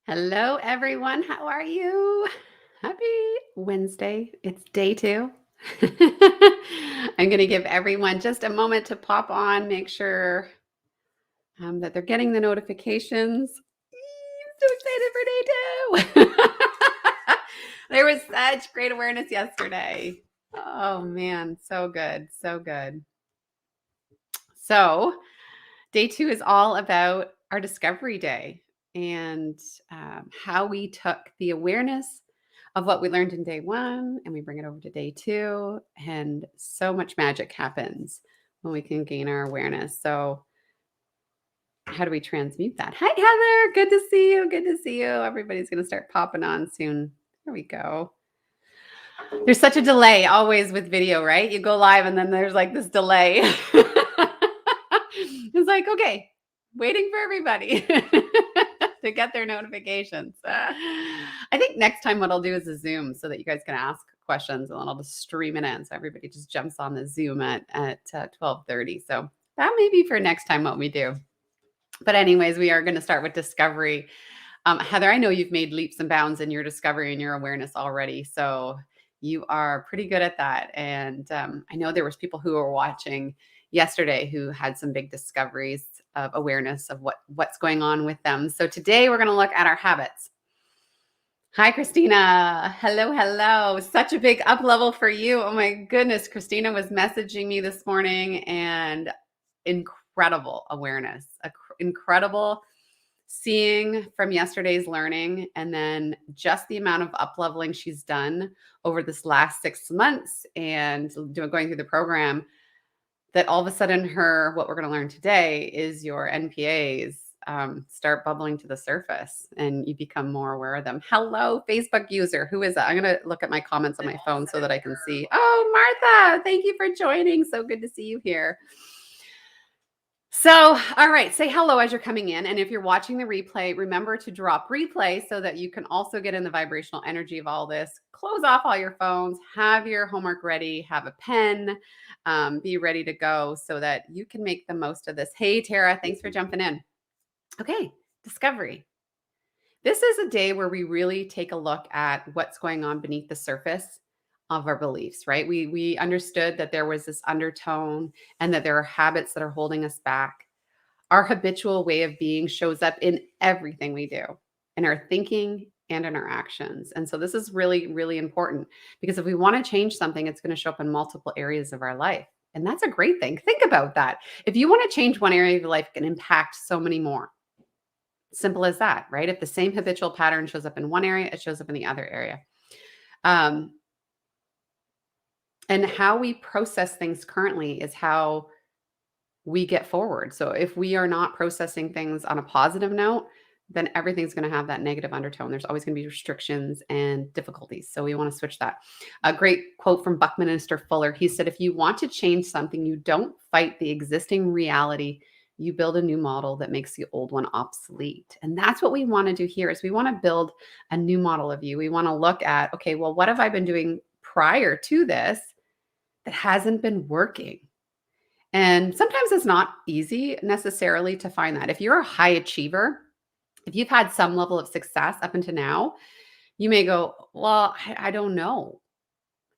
Hello, everyone. How are you? Happy Wednesday. It's day two. I'm going to give everyone just a moment to pop on, make sure that they're getting the notifications. I'm so excited for day two. There was such great awareness yesterday. Oh, man. So good. So good. So, day two is all about our discovery day and how we took the awareness of what we learned in day one and we bring it over to day two. And so much magic happens when we can gain our awareness. So, how do we transmute that? Hi, Heather. Good to see you. Good to see you. Everybody's going to start popping on soon. There we go. There's such a delay always with video, right? You go live and then there's like this delay. It's like, okay, waiting for everybody to get their notifications. I think next time what I'll do is a Zoom so that you guys can ask questions and then I'll just stream it in. So everybody just jumps on the Zoom at 12:30. So that may be for next time what we do. But anyways, we are going to start with discovery. Heather, I know you've made leaps and bounds in your discovery and your awareness already. So you are pretty good at that. And I know there was people who were watching yesterday who had some big discoveries of awareness of what's going on with them. So today we're going to look at our habits. Hi, Christina. Hello, hello. Such a big up level for you. Oh my goodness. Christina was messaging me this morning and incredible awareness, incredible seeing from yesterday's learning and then just the amount of up leveling she's done over this last 6 months and going through the program, that all of a sudden what we're going to learn today is your NPAs start bubbling to the surface and you become more aware of them. Hello, Facebook user. Who is that? I'm going to look at my comments on my phone so that I can see. Oh, Martha, thank you for joining. So good to see you here. So, all right, say hello as you're coming in. And if you're watching the replay, remember to drop replay so that you can also get in the vibrational energy of all this. Close off all your phones, have your homework ready, have a pen, be ready to go so that you can make the most of this. Hey, Tara, thanks for jumping in. Okay, discovery. This is a day where we really take a look at what's going on beneath the surface of our beliefs, right? We understood that there was this undertone and that there are habits that are holding us back. Our habitual way of being shows up in everything we do, in our thinking and in our actions. And so this is really, really important because if we want to change something, it's going to show up in multiple areas of our life. And that's a great thing. Think about that. If you want to change one area of your life, it can impact so many more. Simple as that, right? If the same habitual pattern shows up in one area, it shows up in the other area. And how we process things currently is how we get forward. So if we are not processing things on a positive note, then everything's going to have that negative undertone. There's always going to be restrictions and difficulties. So we want to switch that. A great quote from Buckminster Fuller. He said, if you want to change something, you don't fight the existing reality. You build a new model that makes the old one obsolete. And that's what we want to do here is we want to build a new model of you. We want to look at, okay, well, what have I been doing prior to this that hasn't been working? And sometimes it's not easy necessarily to find that. If you're a high achiever, if you've had some level of success up until now, you may go, well, I don't know,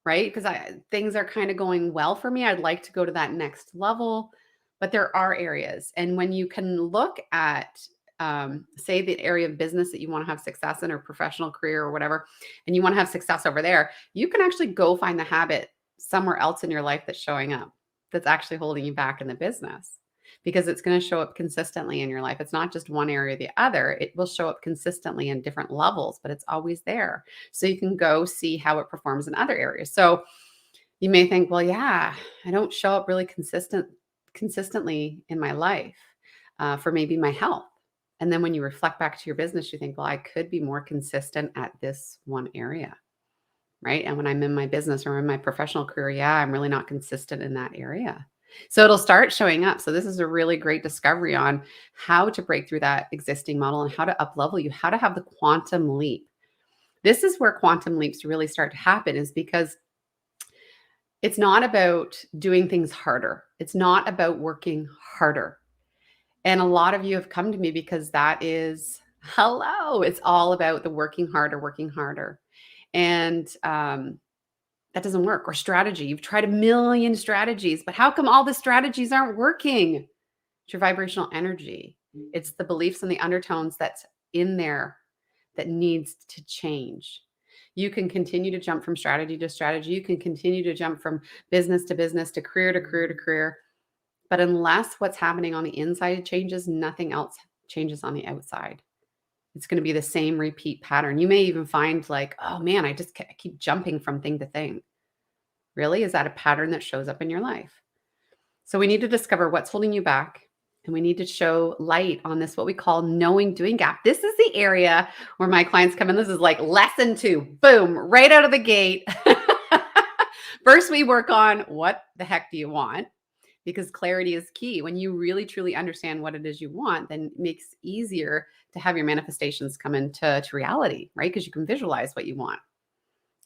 right? Because things are kind of going well for me. I'd like to go to that next level, but there are areas. And when you can look at, say, the area of business that you want to have success in or professional career or whatever, and you want to have success over there, you can actually go find the habit somewhere else in your life that's showing up, that's actually holding you back in the business because it's going to show up consistently in your life. It's not just one area or the other. It will show up consistently in different levels, but it's always there. So you can go see how it performs in other areas. So you may think, well, yeah, I don't show up really consistently in my life for maybe my health. And then when you reflect back to your business, you think, well, I could be more consistent at this one area. Right. And when I'm in my business or in my professional career, yeah, I'm really not consistent in that area. So it'll start showing up. So this is a really great discovery on how to break through that existing model and how to up level you, how to have the quantum leap. This is where quantum leaps really start to happen, is because it's not about doing things harder. It's not about working harder. And a lot of you have come to me because that is Hello. It's all about the working harder, working harder. And that doesn't work. Or strategy. You've tried a million strategies, but how come all the strategies aren't working? It's your vibrational energy. It's the beliefs and the undertones that's in there that needs to change. You can continue to jump from strategy to strategy. You can continue to jump from business to business to career to career to career. But unless what's happening on the inside changes, nothing else changes on the outside. It's going to be the same repeat pattern. You may even find like, oh man, I keep jumping from thing to thing. Really? Is that a pattern that shows up in your life? So we need to discover what's holding you back. And we need to show light on this, what we call knowing doing gap. This is the area where my clients come in. This is like lesson 2, boom, right out of the gate. First, we work on what the heck do you want? Because clarity is key. When you really truly understand what it is you want, then it makes it easier to have your manifestations come into reality, right? Because you can visualize what you want.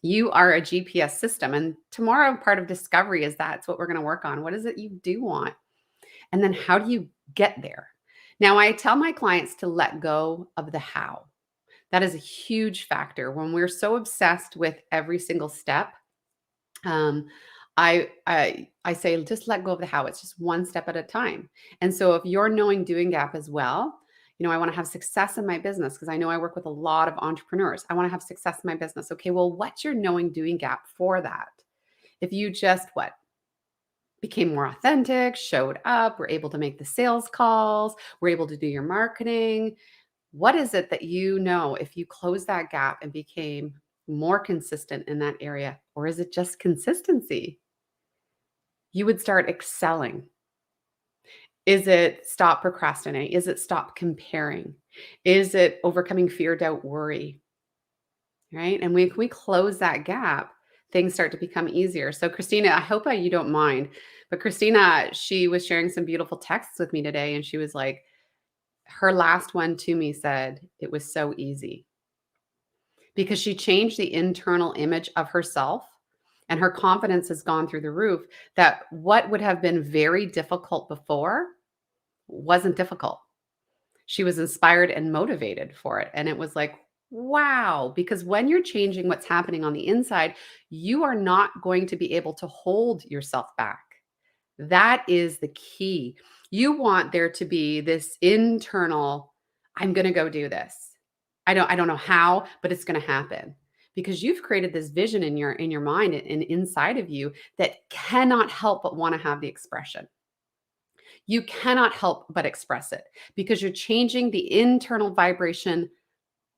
You are a GPS system. And tomorrow, part of discovery is that's what we're going to work on. What is it you do want? And then how do you get there? Now, I tell my clients to let go of the how. That is a huge factor. When we're so obsessed with every single step, um, I say just let go of the how. It's just one step at a time. And so if you're knowing doing gap as well, I want to have success in my business because I know I work with a lot of entrepreneurs. I want to have success in my business. Okay, well, what's your knowing doing gap for that? If you just became more authentic, showed up, were able to make the sales calls, were able to do your marketing, what is it that if you close that gap and became more consistent in that area, or is it just consistency? You would start excelling. Is it stop procrastinating? Is it stop comparing? Is it overcoming fear, doubt, worry? Right? And when we close that gap, things start to become easier. So Christina, I hope you don't mind, but Christina, she was sharing some beautiful texts with me today, and she was like, her last one to me said it was so easy because she changed the internal image of herself, and her confidence has gone through the roof, that what would have been very difficult before wasn't difficult. She was inspired and motivated for it. And it was like, wow, because when you're changing what's happening on the inside, you are not going to be able to hold yourself back. That is the key. You want there to be this internal, I'm going to go do this. I don't know how, but it's going to happen. Because you've created this vision in your mind and inside of you that cannot help but want to have the expression. You cannot help but express it because you're changing the internal vibration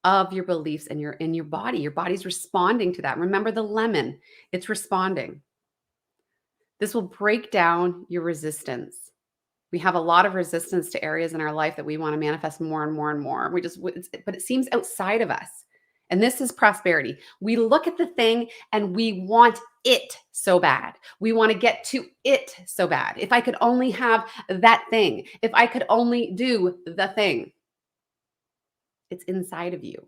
of your beliefs and in your body. Your body's responding to that. Remember the lemon, it's responding. This will break down your resistance. We have a lot of resistance to areas in our life that we want to manifest more and more and more. But it seems outside of us. And this is prosperity. We look at the thing and we want it so bad. We want to get to it so bad. If I could only have that thing, if I could only do the thing, it's inside of you.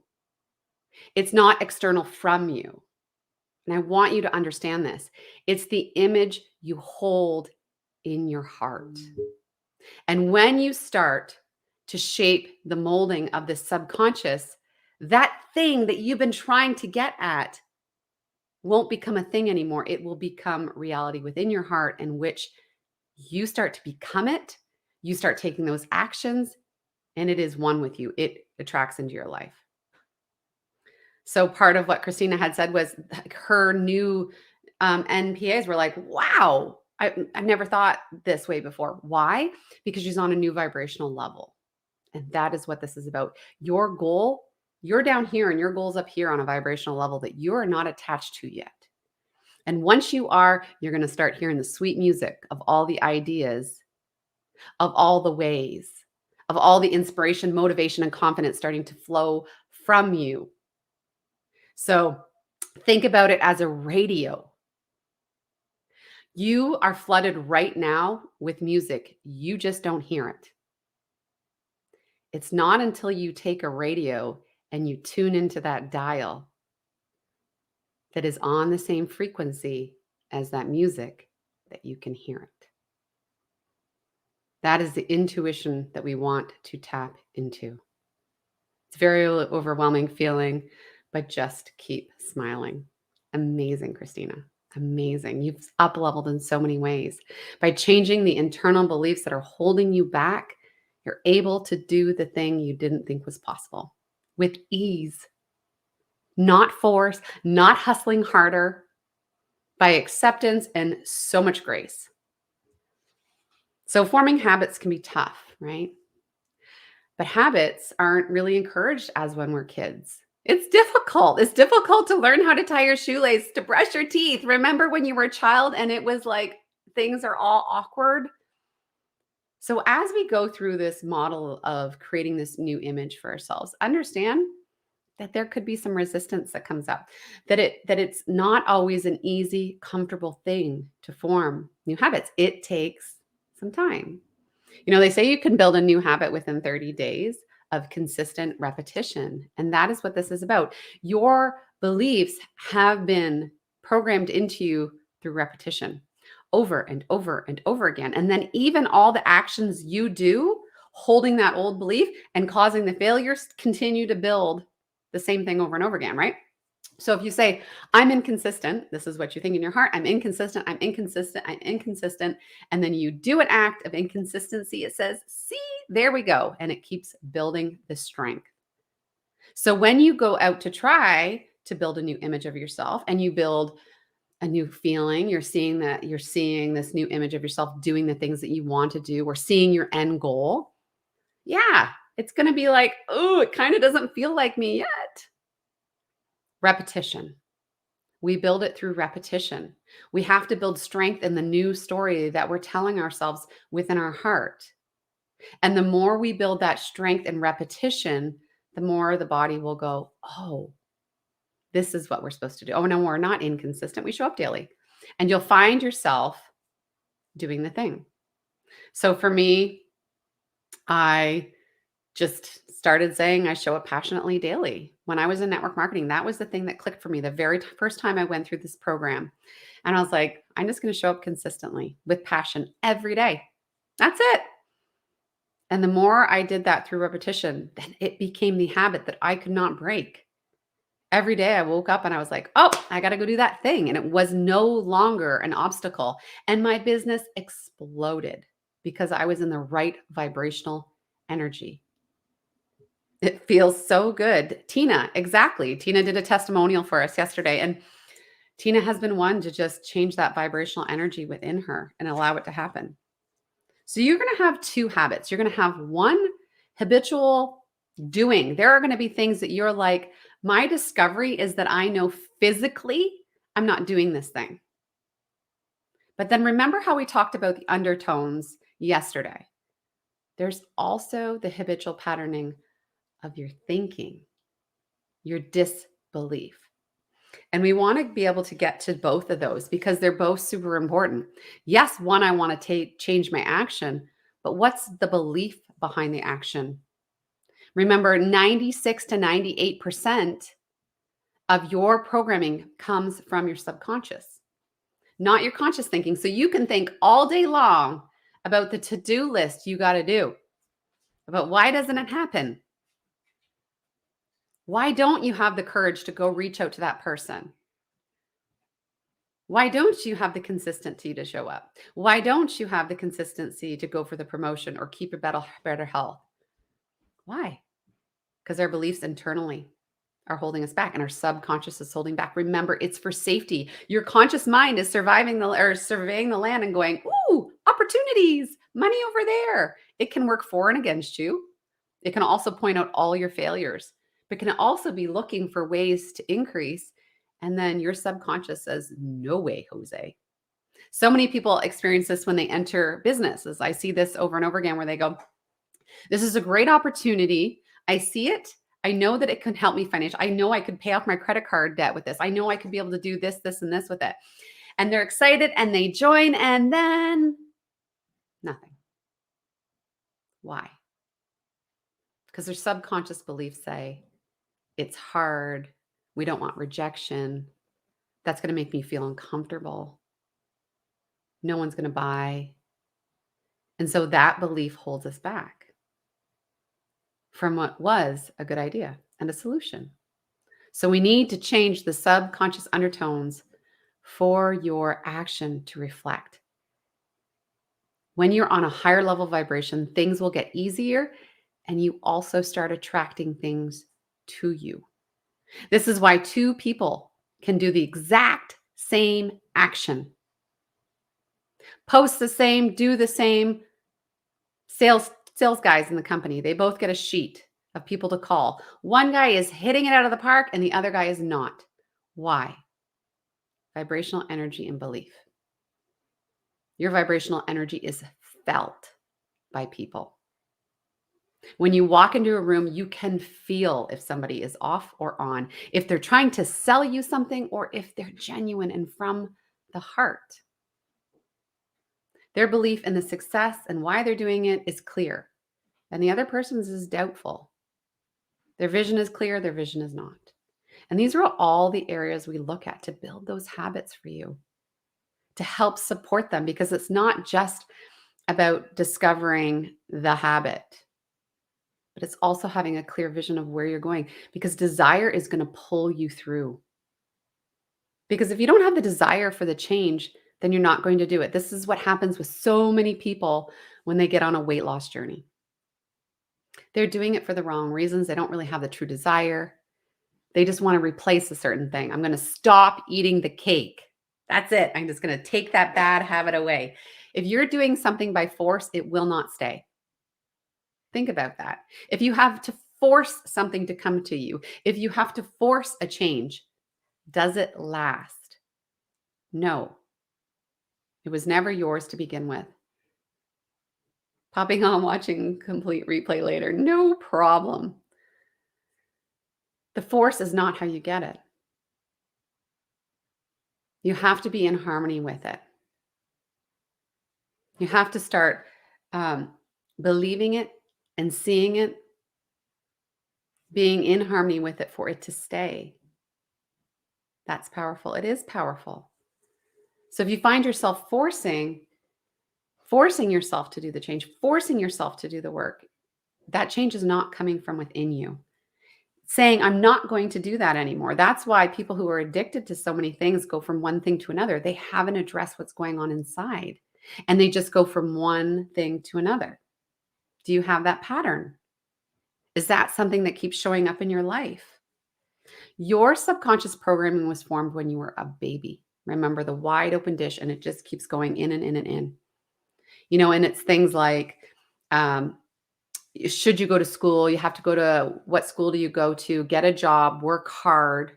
It's not external from you. And I want you to understand this. It's the image you hold in your heart. And when you start to shape the molding of the subconscious, that thing that you've been trying to get at won't become a thing anymore. It will become reality within your heart, in which you start to become it. You start taking those actions, and it is one with you. It attracts into your life. So part of what Christina had said was her new NPAs were like, wow, I've never thought this way before. Why? Because she's on a new vibrational level. And that is what this is about. Your goal, you're down here and your goal's up here on a vibrational level that you are not attached to yet. And once you are, you're going to start hearing the sweet music of all the ideas, of all the ways, of all the inspiration, motivation, and confidence starting to flow from you. So think about it as a radio. You are flooded right now with music. You just don't hear it. It's not until you take a radio and you tune into that dial that is on the same frequency as that music that you can hear it. That is the intuition that we want to tap into. It's a very overwhelming feeling, but just keep smiling. Amazing, Christina. Amazing. You've up leveled in so many ways. By changing the internal beliefs that are holding you back, you're able to do the thing you didn't think was possible with ease, not force, not hustling harder, by acceptance and so much grace. So, forming habits can be tough, right? But habits aren't really encouraged as when we're kids. It's difficult. It's difficult to learn how to tie your shoelace, to brush your teeth. Remember when you were a child and it was like things are all awkward? So as we go through this model of creating this new image for ourselves, understand that there could be some resistance that comes up. That it's not always an easy, comfortable thing to form new habits. It takes some time. They say you can build a new habit within 30 days of consistent repetition. And that is what this is about. Your beliefs have been programmed into you through repetition over and over and over again. And then even all the actions you do holding that old belief and causing the failures continue to build the same thing over and over again, right? So if you say, I'm inconsistent, this is what you think in your heart, I'm inconsistent, I'm inconsistent, I'm inconsistent. And then you do an act of inconsistency, it says, see, there we go. And it keeps building the strength. So when you go out to try to build a new image of yourself and you build a new feeling, you're seeing this new image of yourself doing the things that you want to do or seeing your end goal. Yeah, it's going to be like, oh, it kind of doesn't feel like me yet. Repetition. We build it through repetition. We have to build strength in the new story that we're telling ourselves within our heart. And the more we build that strength and repetition, the more the body will go, oh, this is what we're supposed to do. Oh, no, we're not inconsistent. We show up daily. And you'll find yourself doing the thing. So for me, I just started saying I show up passionately daily. When I was in network marketing, that was the thing that clicked for me the very first time I went through this program. And I was like, I'm just going to show up consistently with passion every day. That's it. And the more I did that through repetition, then it became the habit that I could not break. Every day I woke up and I was like, oh, I got to go do that thing. And it was no longer an obstacle. And my business exploded because I was in the right vibrational energy. It feels so good. Tina, exactly. Tina did a testimonial for us yesterday. And Tina has been one to just change that vibrational energy within her and allow it to happen. So you're going to have two habits. You're going to have one habitual doing. There are going to be things that you're like, my discovery is that I know physically I'm not doing this thing. But then remember how we talked about the undertones yesterday. There's also the habitual patterning of your thinking, your disbelief. And we want to be able to get to both of those because they're both super important. Yes, one, I want to change my action, but what's the belief behind the action? Remember, 96 to 98% of your programming comes from your subconscious, not your conscious thinking. So you can think all day long about the to-do list you got to do, but why doesn't it happen? Why don't you have the courage to go reach out to that person? Why don't you have the consistency to show up? Why don't you have the consistency to go for the promotion or keep a better health? Why? Because our beliefs internally are holding us back and our subconscious is holding back. Remember, it's for safety. Your conscious mind is surveying the land and going, ooh, opportunities, money over there. It can work for and against you. It can also point out all your failures, but can also be looking for ways to increase. And then your subconscious says, no way, Jose. So many people experience this when they enter businesses. I see this over and over again where they go, this is a great opportunity. I see it. I know that it can help me financially. I know I could pay off my credit card debt with this. I know I could be able to do this, this, and this with it. And they're excited and they join and then nothing. Why? Because their subconscious beliefs say, it's hard. We don't want rejection. That's going to make me feel uncomfortable. No one's going to buy. And so that belief holds us back. from what was a good idea and a solution. So we need to change the subconscious undertones for your action to reflect. When you're on a higher level vibration, things will get easier and you also start attracting things to you. This is why two people can do the exact same action, post the same, do the same. Sales guys in the company, they both get a sheet of people to call. One guy is hitting it out of the park and the other guy is not. Why? Vibrational energy and belief. Your vibrational energy is felt by people. When you walk into a room, you can feel if somebody is off or on, if they're trying to sell you something or if they're genuine and from the heart. Their belief in the success and why they're doing it is clear, and the other person's is doubtful. Their vision is clear, their vision is not. And these are all the areas we look at to build those habits for you, to help support them, because it's not just about discovering the habit, but it's also having a clear vision of where you're going, because desire is going to pull you through. Because if you don't have the desire for the change, then you're not going to do it. This is what happens with so many people when they get on a weight loss journey. They're doing it for the wrong reasons. They don't really have the true desire. They just want to replace a certain thing. I'm going to stop eating the cake. That's it. I'm just going to take that bad habit away. If you're doing something by force, it will not stay. Think about that. If you have to force something to come to you, if you have to force a change, does it last? No. It was never yours to begin with. Popping on, watching complete replay later, no problem. The force is not how you get it. You have to be in harmony with it. You have to start believing it and seeing it, being in harmony with it for it to stay. That's powerful. It is powerful. So if you find yourself forcing yourself to do the change, forcing yourself to do the work, that change is not coming from within you. Saying, I'm not going to do that anymore. That's why people who are addicted to so many things go from one thing to another. They haven't addressed what's going on inside, and they just go from one thing to another. Do you have that pattern? Is that something that keeps showing up in your life? Your subconscious programming was formed when you were a baby. Remember the wide open dish, and it just keeps going in and in and in. And it's things like, should you go to school? You have to go to, what school do you go to? Get a job, work hard.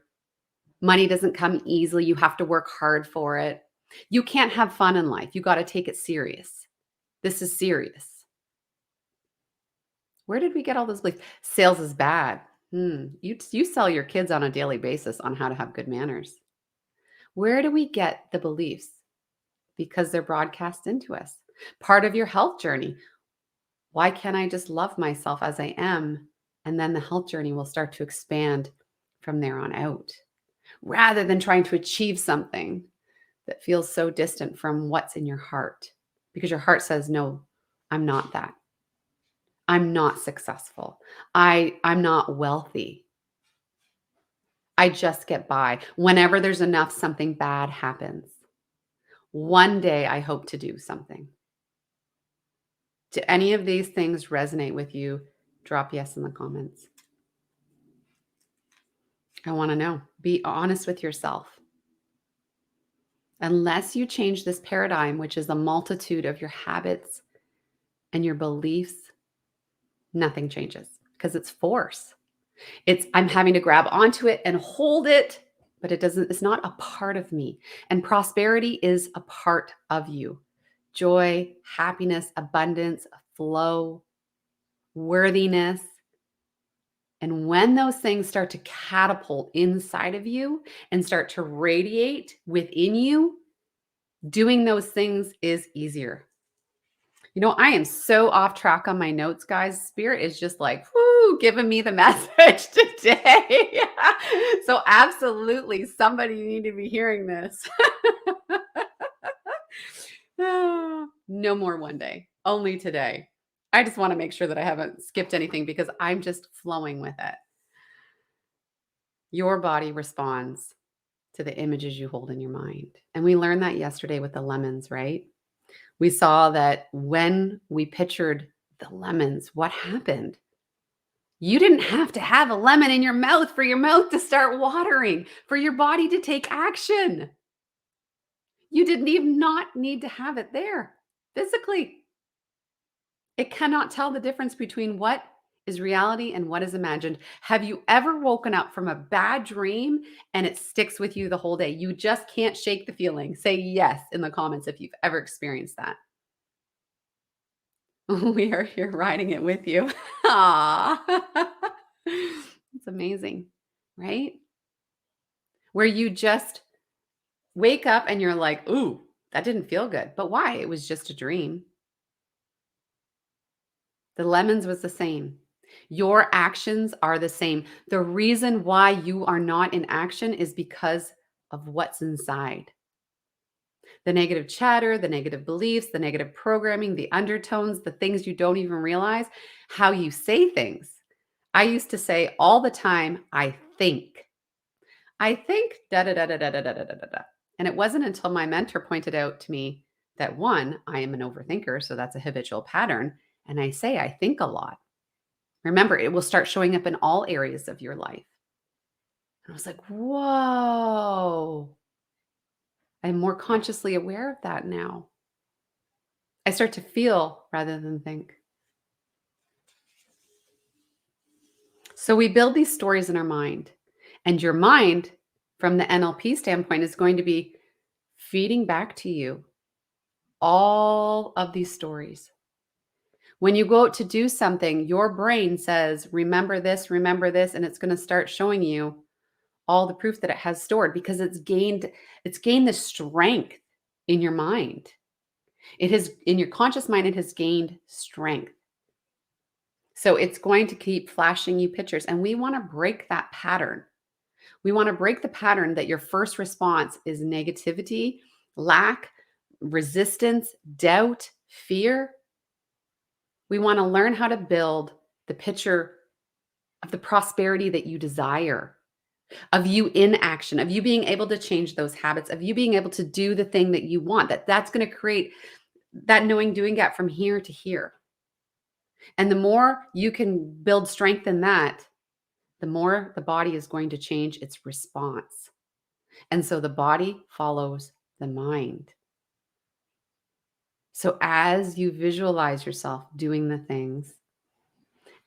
Money doesn't come easily. You have to work hard for it. You can't have fun in life. You got to take it serious. This is serious. Where did we get all those beliefs? Sales is bad. You sell your kids on a daily basis on how to have good manners. Where do we get the beliefs? Because they're broadcast into us. Part of your health journey. Why can't I just love myself as I am? And then the health journey will start to expand from there on out, rather than trying to achieve something that feels so distant from what's in your heart. Because your heart says, no, I'm not that. I'm not successful. I'm not wealthy. I just get by. Whenever there's enough, something bad happens. One day I hope to do something. Do any of these things resonate with you? Drop yes in the comments. I want to know. Be honest with yourself. Unless you change this paradigm, which is a multitude of your habits and your beliefs, nothing changes, because it's force. I'm having to grab onto it and hold it, but it's not a part of me. And prosperity is a part of you. Joy, happiness, abundance, flow, worthiness. And when those things start to catapult inside of you and start to radiate within you, doing those things is easier. I am so off track on my notes, guys. Spirit is just like, whoo, giving me the message today. So absolutely, somebody need to be hearing this. No more one day, only today. I just want to make sure that I haven't skipped anything because I'm just flowing with it. Your body responds to the images you hold in your mind. And we learned that yesterday with the lemons, right? We saw that when we pictured the lemons, what happened? You didn't have to have a lemon in your mouth for your mouth to start watering, for your body to take action. You didn't even not need to have it there physically. It cannot tell the difference between what is reality and what is imagined. Have you ever woken up from a bad dream and it sticks with you the whole day? You just can't shake the feeling. Say yes in the comments if you've ever experienced that. We are here riding it with you. Aw. It's amazing, right? Where you just wake up and you're like, ooh, that didn't feel good. But why? It was just a dream. The lemons was the same. Your actions are the same. The reason why you are not in action is because of what's inside. The negative chatter, the negative beliefs, the negative programming, the undertones, the things you don't even realize, how you say things. I used to say all the time, I think. I think da da da da da da da da da da. And it wasn't until my mentor pointed out to me that one, I am an overthinker, so that's a habitual pattern. And I say I think a lot. Remember, it will start showing up in all areas of your life. And I was like, whoa, I'm more consciously aware of that now. I start to feel rather than think. So we build these stories in our mind, and your mind, from the NLP standpoint, is going to be feeding back to you all of these stories. When you go out to do something, your brain says, remember this, and it's going to start showing you all the proof that it has stored because it's gained the strength in your mind. It has in your conscious mind, it has gained strength. So it's going to keep flashing you pictures. And we want to break that pattern. We want to break the pattern that your first response is negativity, lack, resistance, doubt, fear. We want to learn how to build the picture of the prosperity that you desire, of you in action, of you being able to change those habits, of you being able to do the thing that you want. That's going to create that knowing doing gap from here to here. And the more you can build strength in that, the more the body is going to change its response. And so the body follows the mind. So as you visualize yourself doing the things,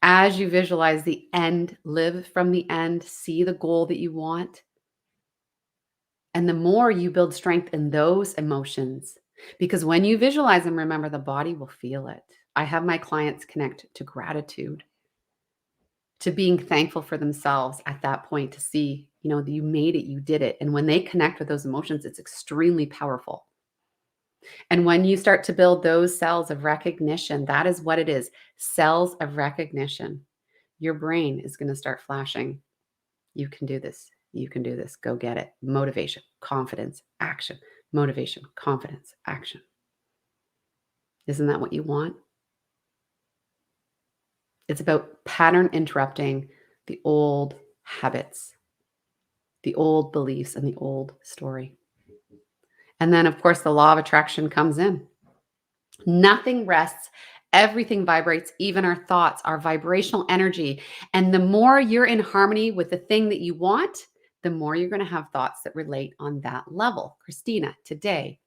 as you visualize the end, live from the end, see the goal that you want. And the more you build strength in those emotions, because when you visualize them, remember the body will feel it. I have my clients connect to gratitude, to being thankful for themselves at that point to see, that you made it, you did it. And when they connect with those emotions, it's extremely powerful. And when you start to build those cells of recognition, that is what it is, cells of recognition. Your brain is going to start flashing. You can do this. You can do this. Go get it. Motivation, confidence, action. Motivation, confidence, action. Isn't that what you want? It's about pattern interrupting the old habits, the old beliefs, and the old story. And then, of course, the law of attraction comes in. Nothing rests. Everything vibrates, even our thoughts, our vibrational energy. And the more you're in harmony with the thing that you want, the more you're going to have thoughts that relate on that level. Christina, today,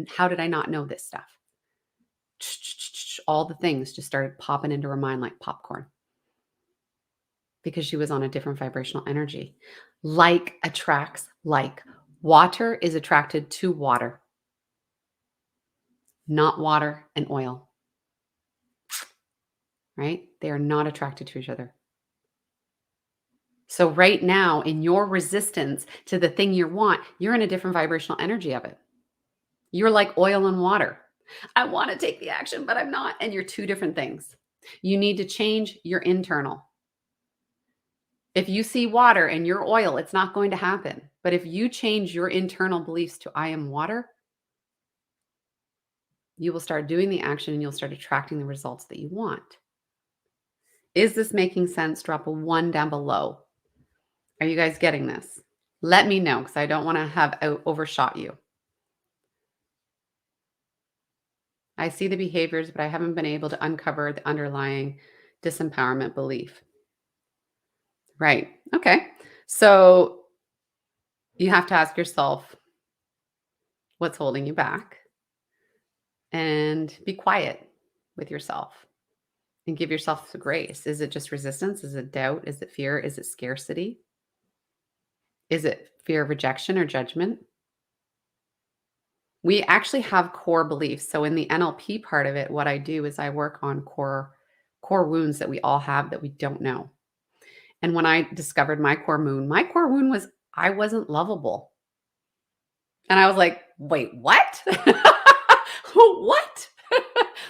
how did I not know this stuff? All the things just started popping into her mind like popcorn because she was on a different vibrational energy. Like attracts like. Water is attracted to water, not water and oil, right? They are not attracted to each other. So right now, in your resistance to the thing you want, you're in a different vibrational energy of it. You're like oil and water. I want to take the action, but I'm not. And you're two different things. You need to change your internal. If you see water and you're oil, it's not going to happen. But if you change your internal beliefs to I am water, you will start doing the action and you'll start attracting the results that you want. Is this making sense? Drop a 1 down below. Are you guys getting this? Let me know because I don't want to have overshot you. I see the behaviors, but I haven't been able to uncover the underlying disempowerment belief. Right. Okay. So you have to ask yourself what's holding you back and be quiet with yourself and give yourself the grace. Is it just resistance? Is it doubt? Is it fear? Is it scarcity? Is it fear of rejection or judgment? We actually have core beliefs. So in the NLP part of it, what I do is I work on core wounds that we all have that we don't know. And when I discovered my core wound was I wasn't lovable. And I was like, "Wait, what? What?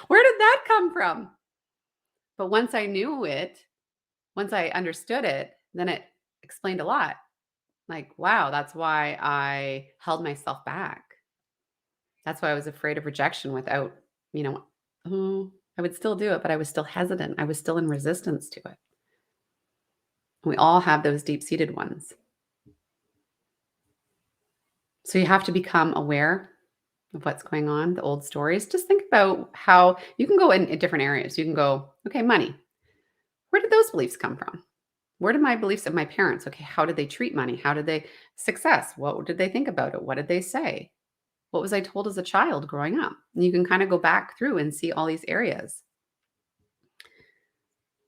Where did that come from?" But once I knew it, once I understood it, then it explained a lot. Like, wow, that's why I held myself back. That's why I was afraid of rejection without, you know, oh, I would still do it, but I was still hesitant. I was still in resistance to it. We all have those deep-seated ones. So you have to become aware of what's going on, the old stories. Just think about how you can go in different areas. You can go, okay, money. Where did those beliefs come from? Where did my beliefs of my parents? Okay, how did they treat money? How did they success? What did they think about it? What did they say? What was I told as a child growing up? And you can kind of go back through and see all these areas.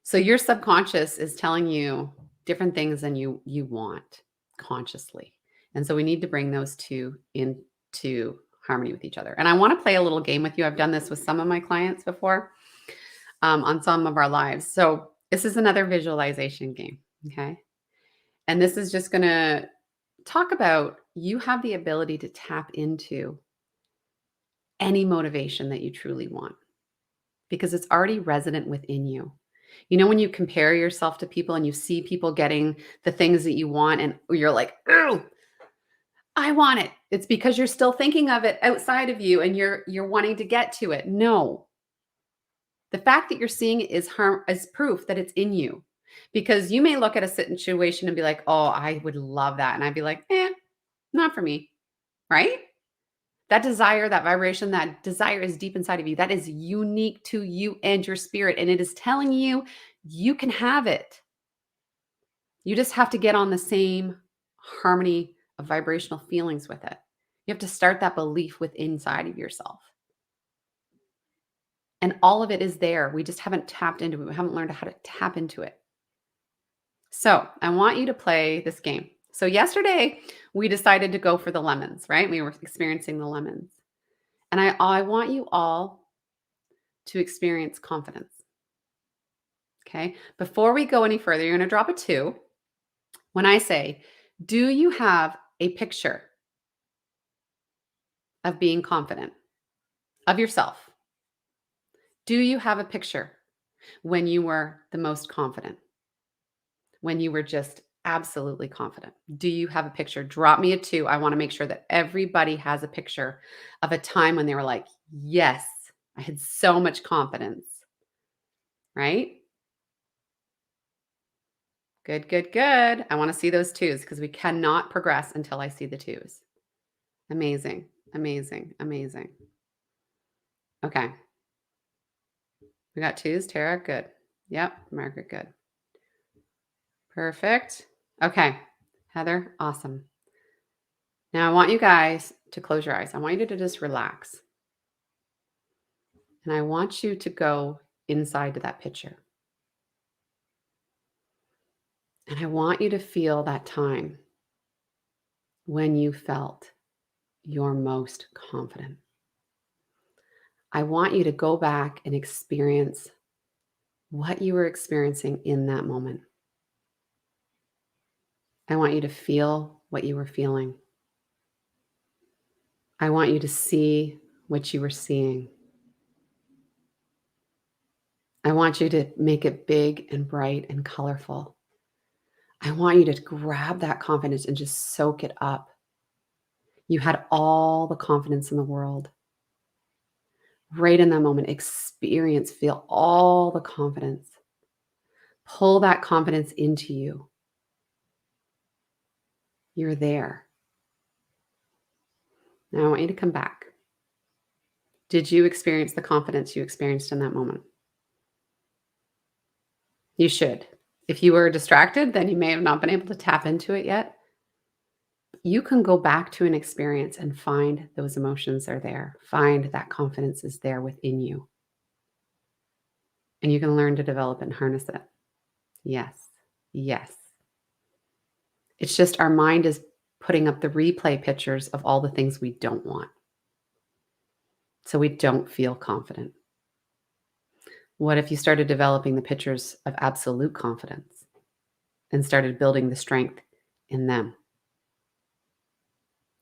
So your subconscious is telling you different things than you want consciously. And so we need to bring those two into harmony with each other. And I want to play a little game with you. I've done this with some of my clients before on some of our lives. So this is another visualization game. Okay. And this is just going to talk about you have the ability to tap into any motivation that you truly want because it's already resident within you. You know, when you compare yourself to people and you see people getting the things that you want and you're like, "Oh, I want it." It's because you're still thinking of it outside of you and you're wanting to get to it. No. The fact that you're seeing it is proof that it's in you. Because you may look at a situation and be like, "Oh, I would love that." And I'd be like, not for me." Right? That desire, that vibration, that desire is deep inside of you. That is unique to you and your spirit. And it is telling you you can have it. You just have to get on the same harmony of vibrational feelings with it. You have to start that belief with inside of yourself. And all of it is there. We just haven't tapped into it. We haven't learned how to tap into it. So I want you to play this game. So yesterday we decided to go for the lemons, right? We were experiencing the lemons. And I want you all to experience confidence. Okay. Before we go any further, you're going to drop a 2. When I say, do you have a picture of being confident of yourself? Do you have a picture when you were the most confident? When you were just absolutely confident? Do you have a picture? Drop me a 2. I want to make sure that everybody has a picture of a time when they were like, yes, I had so much confidence, right? Good, good, good. I want to see those 2s because we cannot progress until I see the 2s. Amazing, amazing, amazing. Okay. We got 2s, Tara. Good. Yep. Margaret, good. Perfect. Okay. Heather, awesome. Now I want you guys to close your eyes. I want you to just relax. And I want you to go inside to that picture. And I want you to feel that time when you felt your most confident. I want you to go back and experience what you were experiencing in that moment. I want you to feel what you were feeling. I want you to see what you were seeing. I want you to make it big and bright and colorful. I want you to grab that confidence and just soak it up. You had all the confidence in the world. right in that moment, experience, feel all the confidence. Pull that confidence into you. You're there. Now I want you to come back. Did you experience the confidence you experienced in that moment? You should. If you were distracted, then you may have not been able to tap into it yet. You can go back to an experience and find those emotions are there. Find that confidence is there within you. And you can learn to develop and harness it. Yes. Yes. It's just our mind is putting up the replay pictures of all the things we don't want. So we don't feel confident. What if you started developing the pictures of absolute confidence and started building the strength in them?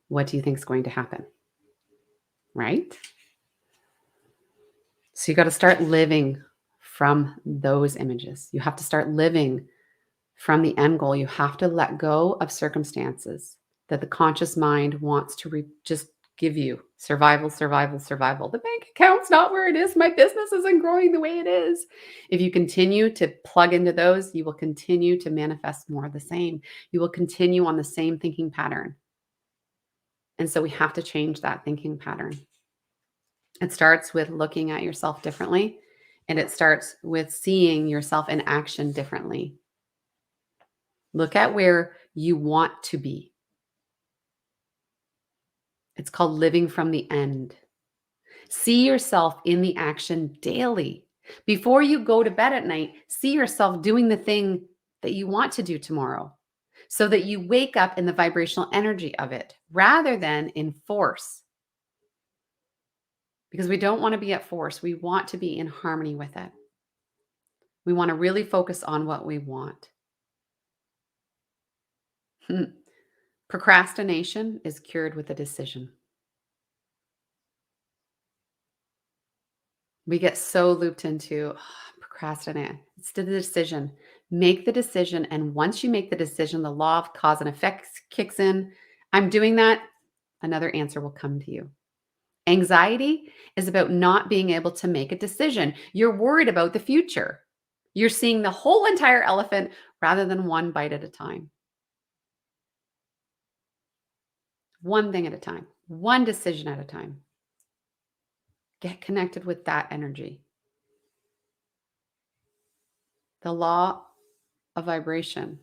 What do you think is going to happen? Right? So you got to start living from those images. You have to start living from the end goal. You have to let go of circumstances that the conscious mind wants to just give you. Survival, survival, survival. The bank account's not where it is. My business isn't growing the way it is. If you continue to plug into those, you will continue to manifest more of the same. You will continue on the same thinking pattern. And so we have to change that thinking pattern. It starts with looking at yourself differently, and it starts with seeing yourself in action differently. Look at where you want to be. It's called living from the end. See yourself in the action daily. Before you go to bed at night, see yourself doing the thing that you want to do tomorrow so that you wake up in the vibrational energy of it rather than in force. Because we don't want to be at force. We want to be in harmony with it. We want to really focus on what we want. Procrastination is cured with a decision. We get so looped into procrastinate. It's the decision. Make the decision. And once you make the decision, the law of cause and effect kicks in. I'm doing that. Another answer will come to you. Anxiety is about not being able to make a decision. You're worried about the future. You're seeing the whole entire elephant rather than one bite at a time. One thing at a time, one decision at a time. Get connected with that energy. The law of vibration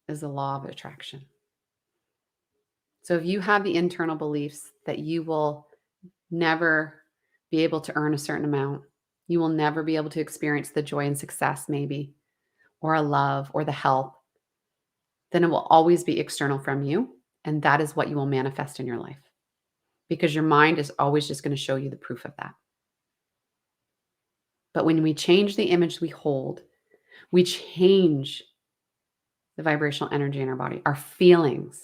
is the law of attraction. So if you have the internal beliefs that you will never be able to earn a certain amount, you will never be able to experience the joy and success, maybe, or a love or the help, then it will always be external from you. And that is what you will manifest in your life because your mind is always just going to show you the proof of that. But when we change the image we hold, we change the vibrational energy in our body, our feelings.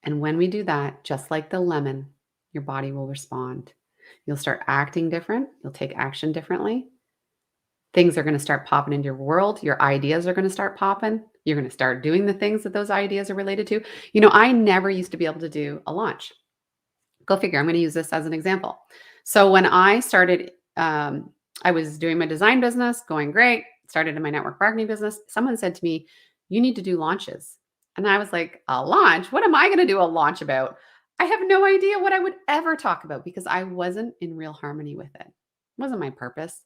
And when we do that, just like the lemon, your body will respond. You'll start acting different. You'll take action differently. Things are going to start popping into your world. Your ideas are going to start popping. You're going to start doing the things that those ideas are related to. You know, I never used to be able to do a launch. Go figure. I'm going to use this as an example. So when I started, I was doing my design business, going great, started in my network marketing business. Someone said to me, you need to do launches. And I was like, a launch? What am I going to do a launch about? I have no idea what I would ever talk about because I wasn't in real harmony with it. It wasn't my purpose.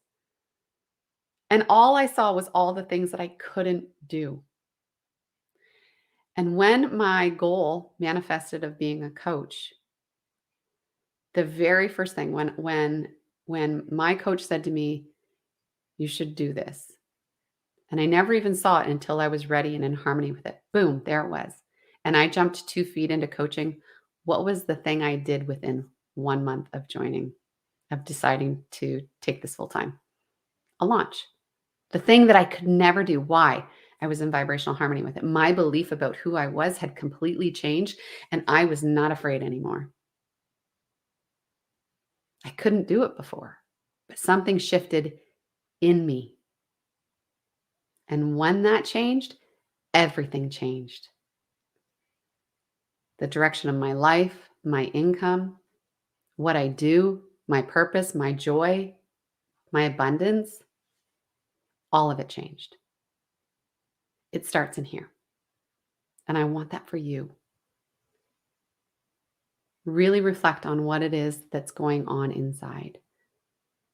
And all I saw was all the things that I couldn't do. And when my goal manifested of being a coach, the very first thing when my coach said to me, you should do this. And I never even saw it until I was ready and in harmony with it. Boom, there it was. And I jumped 2 feet into coaching. What was the thing I did within 1 month of joining, of deciding to take this full time? A launch. The thing that I could never do. Why? I was in vibrational harmony with it. My belief about who I was had completely changed, and I was not afraid anymore. I couldn't do it before, but something shifted in me. And when that changed, everything changed. The direction of my life, my income, what I do, my purpose, my joy, my abundance, all of it changed. It starts in here. And I want that for you. Really reflect on what it is that's going on inside.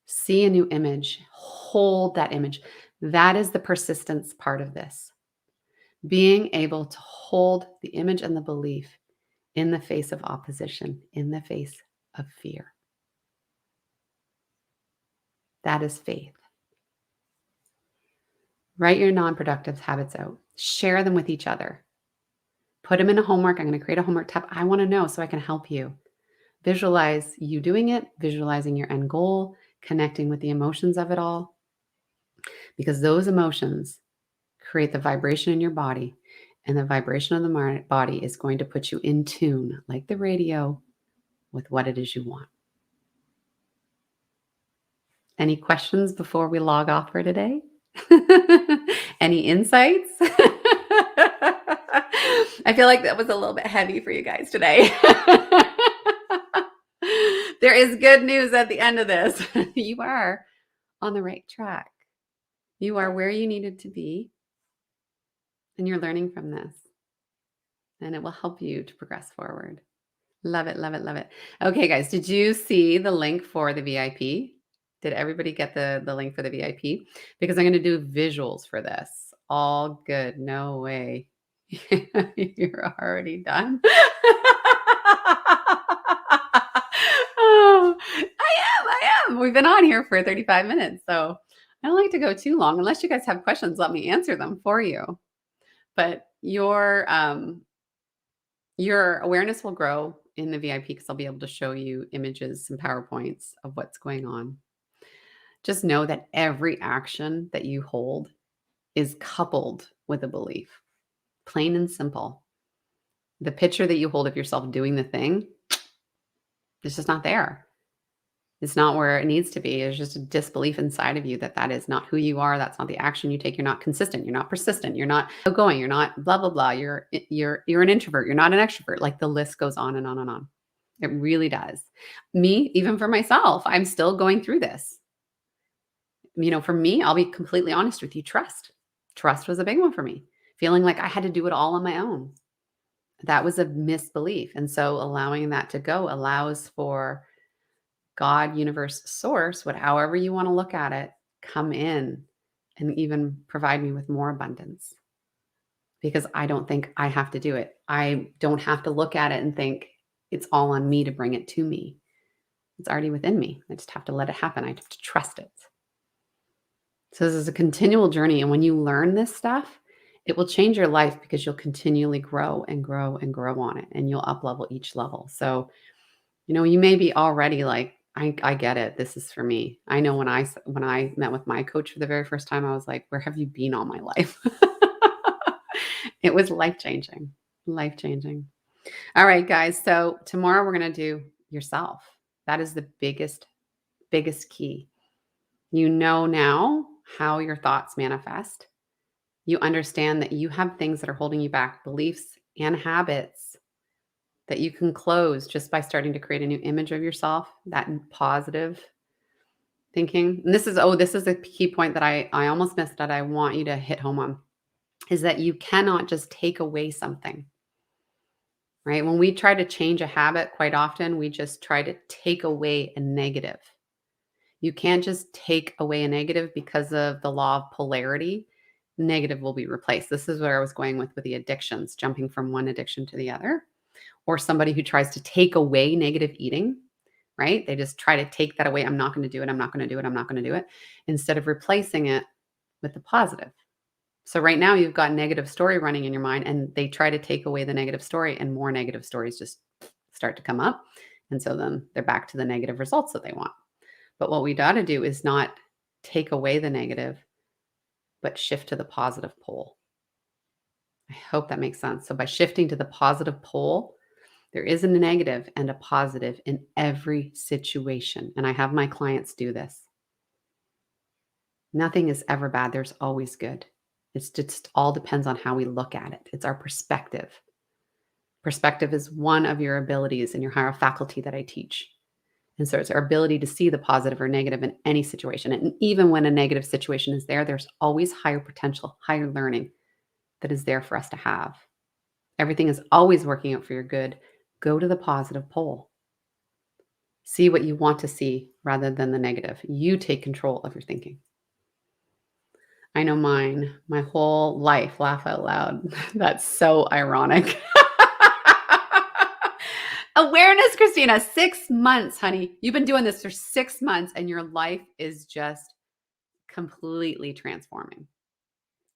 See a new image, hold that image. That is the persistence part of this. Being able to hold the image and the belief in the face of opposition, in the face of fear. That is faith. Write your non-productive habits out. Share them with each other. Put them in a homework. I'm going to create a homework tab. I want to know so I can help you. Visualize you doing it, visualizing your end goal, connecting with the emotions of it all. Because those emotions create the vibration in your body, and the vibration of the body is going to put you in tune, like the radio, with what it is you want. Any questions before we log off for today? Any insights? I feel like that was a little bit heavy for you guys today. There is good news at the end of this. You are on the right track. You are where you needed to be, and you're learning from this, and it will help you to progress forward. Love it, love it, love it. Okay, guys, did you see the link for the VIP? Did everybody get the link for the VIP? Because I'm going to do visuals for this. All good. No way. You're already done. Oh, I am. We've been on here for 35 minutes, so I don't like to go too long. Unless you guys have questions, let me answer them for you. But your awareness will grow in the VIP because I'll be able to show you images and PowerPoints of what's going on. Just know that every action that you hold is coupled with a belief. Plain and simple. The picture that you hold of yourself doing the thing, it's just not there. It's not where it needs to be. There's just a disbelief inside of you that that is not who you are. That's not the action you take. You're not consistent. You're not persistent. You're not outgoing. You're not blah, blah, blah. You're an introvert. You're not an extrovert. Like the list goes on and on and on. It really does. Me, even for myself, I'm still going through this. For me, I'll be completely honest with you. Trust was a big one for me. Feeling like I had to do it all on my own. That was a misbelief. And so allowing that to go allows for God, universe, source, however you want to look at it, come in and even provide me with more abundance. Because I don't think I have to do it. I don't have to look at it and think it's all on me to bring it to me. It's already within me. I just have to let it happen. I have to trust it. So this is a continual journey. And when you learn this stuff, it will change your life because you'll continually grow and grow and grow on it. And you'll up level each level. So, you may be already like, I get it. This is for me. I know when I met with my coach for the very first time, I was like, where have you been all my life? It was life-changing, life-changing. All right, guys. So tomorrow we're going to do yourself. That is the biggest key. You know now how your thoughts manifest. You understand that you have things that are holding you back, beliefs and habits that you can close just by starting to create a new image of yourself, that positive thinking. And this is a key point that I almost missed that I want you to hit home on, is that you cannot just take away something, right? When we try to change a habit, quite often we just try to take away a negative. You can't just take away a negative because of the law of polarity. Negative will be replaced. This is where I was going with the addictions, jumping from one addiction to the other. Or somebody who tries to take away negative eating, right? They just try to take that away. I'm not going to do it. I'm not going to do it. I'm not going to do it. Instead of replacing it with the positive. So right now you've got negative story running in your mind, and they try to take away the negative story, and more negative stories just start to come up. And so then they're back to the negative results that they want. But what we got to do is not take away the negative, but shift to the positive pole. I hope that makes sense. So by shifting to the positive pole, there is a negative and a positive in every situation. And I have my clients do this. Nothing is ever bad. There's always good. It's just all depends on how we look at it. It's our perspective. Perspective is one of your abilities in your higher faculty that I teach. And so it's our ability to see the positive or negative in any situation. And even when a negative situation is there, there's always higher potential, higher learning that is there for us to have. Everything is always working out for your good. Go to the positive pole. See what you want to see rather than the negative. You take control of your thinking. I know mine, my whole life, laugh out loud. That's so ironic. Awareness, Christina, 6 months, honey. You've been doing this for 6 months and your life is just completely transforming.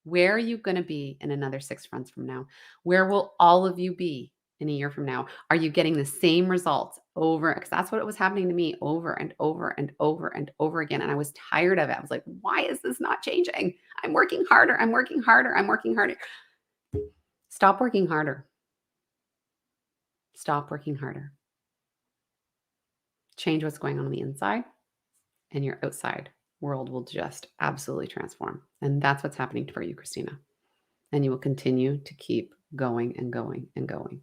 Where are you going to be in another 6 months from now? Where will all of you be in a year from now? Are you getting the same results over? Because that's what it was happening to me over and over and over and over again. And I was tired of it. I was like, why is this not changing? I'm working harder. I'm working harder. I'm working harder. Stop working harder. Stop working harder. Change what's going on the inside, and your outside world will just absolutely transform. And that's what's happening for you, Christina. And you will continue to keep going and going and going.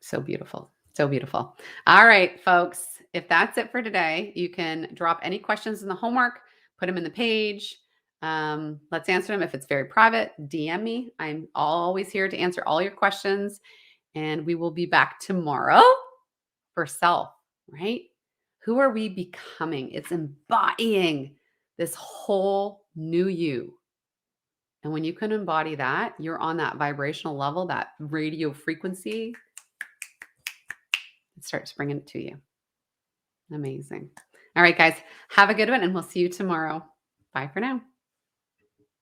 So beautiful. So beautiful. All right, folks. If that's it for today, you can drop any questions in the homework, put them in the page. Let's answer them. If it's very private, DM me. I'm always here to answer all your questions. And we will be back tomorrow for self, right? Who are we becoming? It's embodying this whole new you. And when you can embody that, you're on that vibrational level, that radio frequency. It starts bringing it to you. Amazing. All right, guys, have a good one, and we'll see you tomorrow. Bye for now.